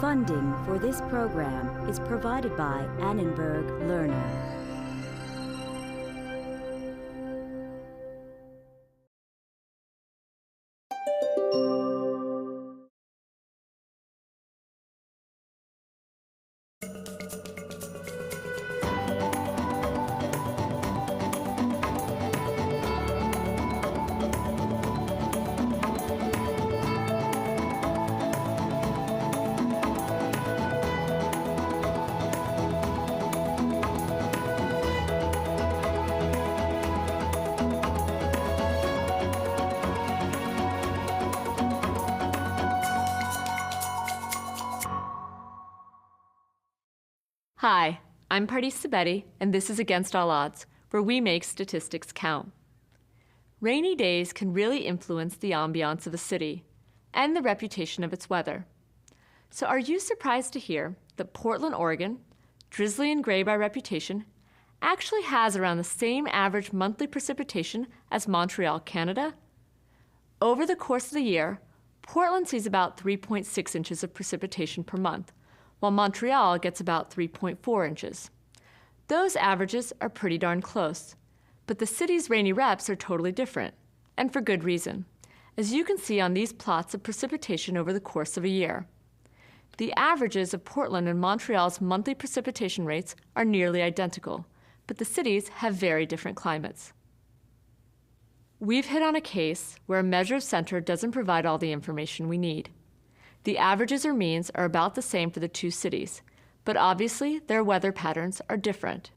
Funding for this program is provided by Annenberg Lerner. Hi, I'm Pardis Sabetti, and this is Against All Odds, where we make statistics count. Rainy days can really influence the ambiance of a city and the reputation of its weather. So are you surprised to hear that Portland, Oregon, drizzly and gray by reputation, actually has around the same average monthly precipitation as Montreal, Canada? Over the course of the year, Portland sees about 3.6 inches of precipitation per month, while Montreal gets about 3.4 inches. Those averages are pretty darn close, but the city's rainy reps are totally different, and for good reason, as you can see on these plots of precipitation over the course of a year. The averages of Portland and Montreal's monthly precipitation rates are nearly identical, but the cities have very different climates. We've hit on a case where a measure of center doesn't provide all the information we need. The averages or means are about the same for the two cities, but obviously their weather patterns are different.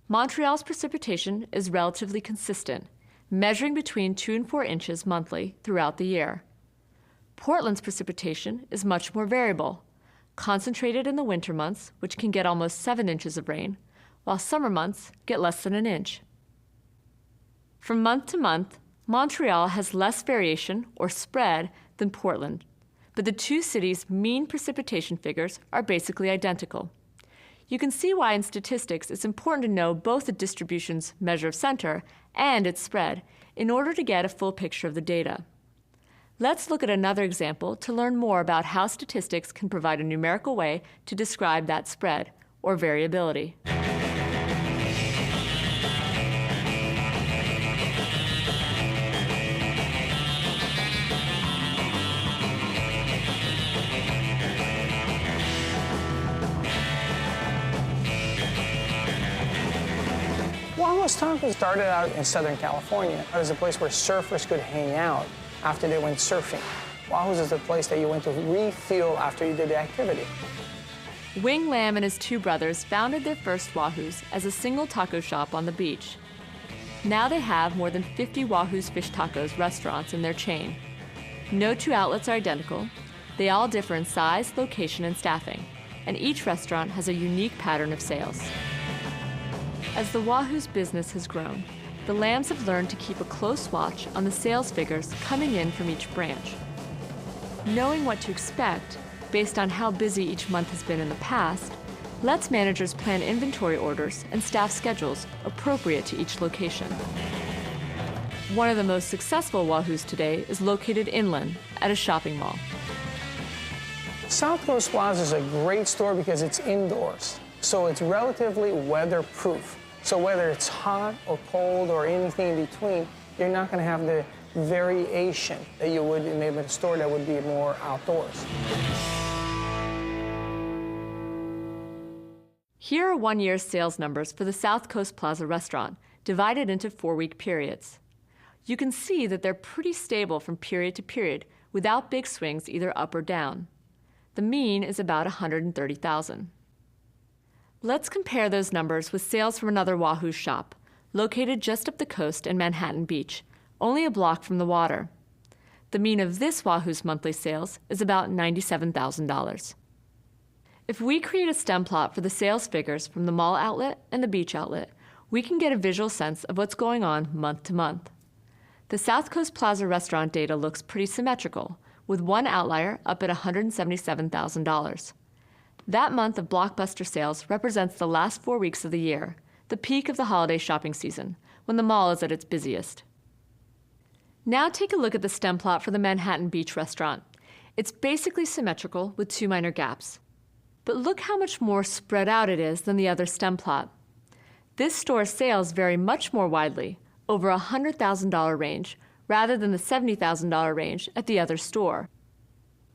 Montreal's precipitation is relatively consistent, measuring between 2 and 4 inches monthly throughout the year. Portland's precipitation is much more variable, concentrated in the winter months, which can get almost 7 inches of rain, while summer months get less than an inch. From month to month, Montreal has less variation or spread than Portland, but the two cities' mean precipitation figures are basically identical. You can see why in statistics it's important to know both the distribution's measure of center and its spread in order to get a full picture of the data. Let's look at another example to learn more about how statistics can provide a numerical way to describe that spread, or variability. Wahoo's Tacos started out in Southern California as a place where surfers could hang out after they went surfing. Wahoo's is the place that you went to refuel after you did the activity. Wing Lam and his two brothers founded their first Wahoo's as a single taco shop on the beach. Now they have more than 50 Wahoo's Fish Tacos restaurants in their chain. No two outlets are identical. They all differ in size, location, and staffing, and each restaurant has a unique pattern of sales. As the Wahoo's business has grown, the Lambs have learned to keep a close watch on the sales figures coming in from each branch. Knowing what to expect, based on how busy each month has been in the past, lets managers plan inventory orders and staff schedules appropriate to each location. One of the most successful Wahoo's today is located inland at a shopping mall. South Coast Plaza is a great store because it's indoors, so it's relatively weatherproof. So whether it's hot or cold or anything in between, you're not going to have the variation that you would in maybe a store that would be more outdoors. Here are 1 year's sales numbers for the South Coast Plaza restaurant, divided into 4-week periods. You can see that they're pretty stable from period to period, without big swings either up or down. The mean is about $130,000. Let's compare those numbers with sales from another Wahoo's shop, located just up the coast in Manhattan Beach, only a block from the water. The mean of this Wahoo's monthly sales is about $97,000. If we create a stem plot for the sales figures from the mall outlet and the beach outlet, we can get a visual sense of what's going on month to month. The South Coast Plaza restaurant data looks pretty symmetrical, with one outlier up at $177,000. That month of blockbuster sales represents the last 4 weeks of the year, the peak of the holiday shopping season, when the mall is at its busiest. Now take a look at the stem plot for the Manhattan Beach restaurant. It's basically symmetrical with 2 minor gaps. But look how much more spread out it is than the other stem plot. This store's sales vary much more widely, over a $100,000 range, rather than the $70,000 range at the other store.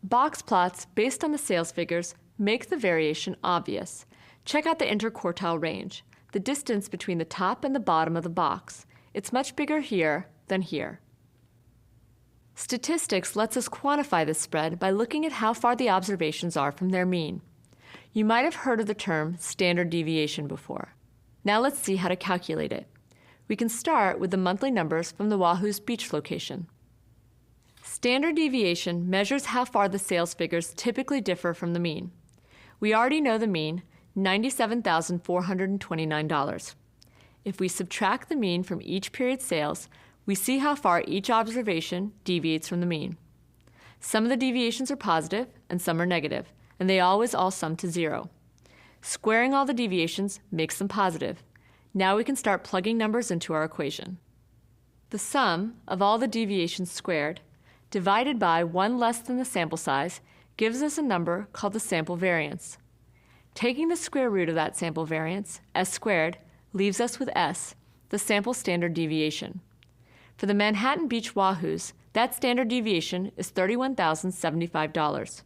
Box plots based on the sales figures make the variation obvious. Check out the interquartile range, the distance between the top and the bottom of the box. It's much bigger here than here. Statistics lets us quantify this spread by looking at how far the observations are from their mean. You might have heard of the term standard deviation before. Now let's see how to calculate it. We can start with the monthly numbers from the Wahoo's beach location. Standard deviation measures how far the sales figures typically differ from the mean. We already know the mean, $97,429. If we subtract the mean from each period's sales, we see how far each observation deviates from the mean. Some of the deviations are positive and some are negative, and they always all sum to 0. Squaring all the deviations makes them positive. Now we can start plugging numbers into our equation. The sum of all the deviations squared divided by 1 less than the sample size gives us a number called the sample variance. Taking the square root of that sample variance, s squared, leaves us with s, the sample standard deviation. For the Manhattan Beach Wahoos, that standard deviation is $31,075.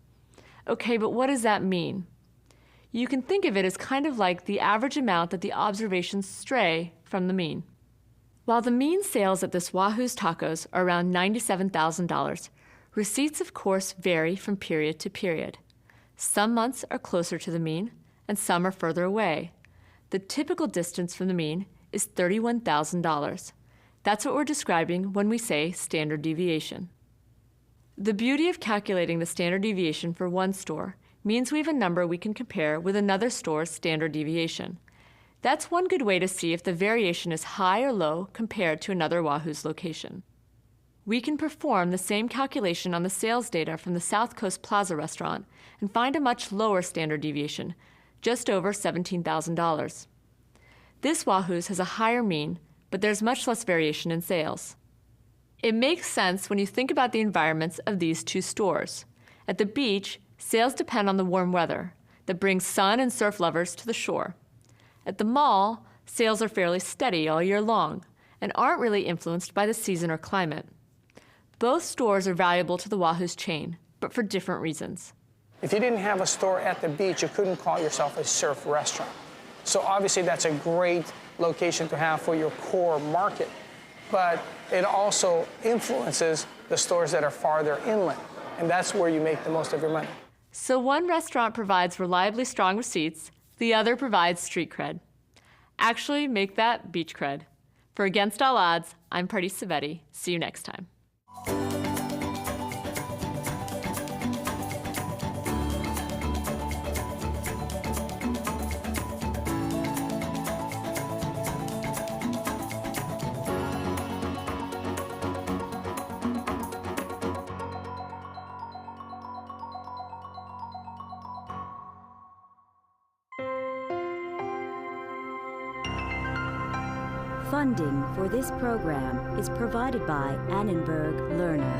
Okay, but what does that mean? You can think of it as kind of like the average amount that the observations stray from the mean. While the mean sales at this Wahoo's Tacos are around $97,000, receipts of course vary from period to period. Some months are closer to the mean, and some are further away. The typical distance from the mean is $31,000. That's what we're describing when we say standard deviation. The beauty of calculating the standard deviation for one store means we have a number we can compare with another store's standard deviation. That's one good way to see if the variation is high or low compared to another Wahoo's location. We can perform the same calculation on the sales data from the South Coast Plaza restaurant and find a much lower standard deviation, just over $17,000. This Wahoo's has a higher mean, but there's much less variation in sales. It makes sense when you think about the environments of these two stores. At the beach, sales depend on the warm weather that brings sun and surf lovers to the shore. At the mall, sales are fairly steady all year long and aren't really influenced by the season or climate. Both stores are valuable to the Wahoo's chain, but for different reasons. If you didn't have a store at the beach, you couldn't call yourself a surf restaurant. So obviously that's a great location to have for your core market, but it also influences the stores that are farther inland, and that's where you make the most of your money. So one restaurant provides reliably strong receipts, the other provides street cred. Actually, make that beach cred. For Against All Odds, I'm Party Savetti. See you next time. Funding for this program is provided by Annenberg Lerner.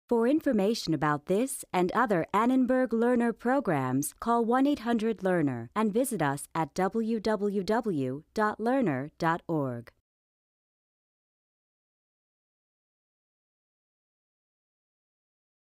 For information about this and other Annenberg Lerner programs, call 1-800-LEARNER and visit us at www.lerner.org.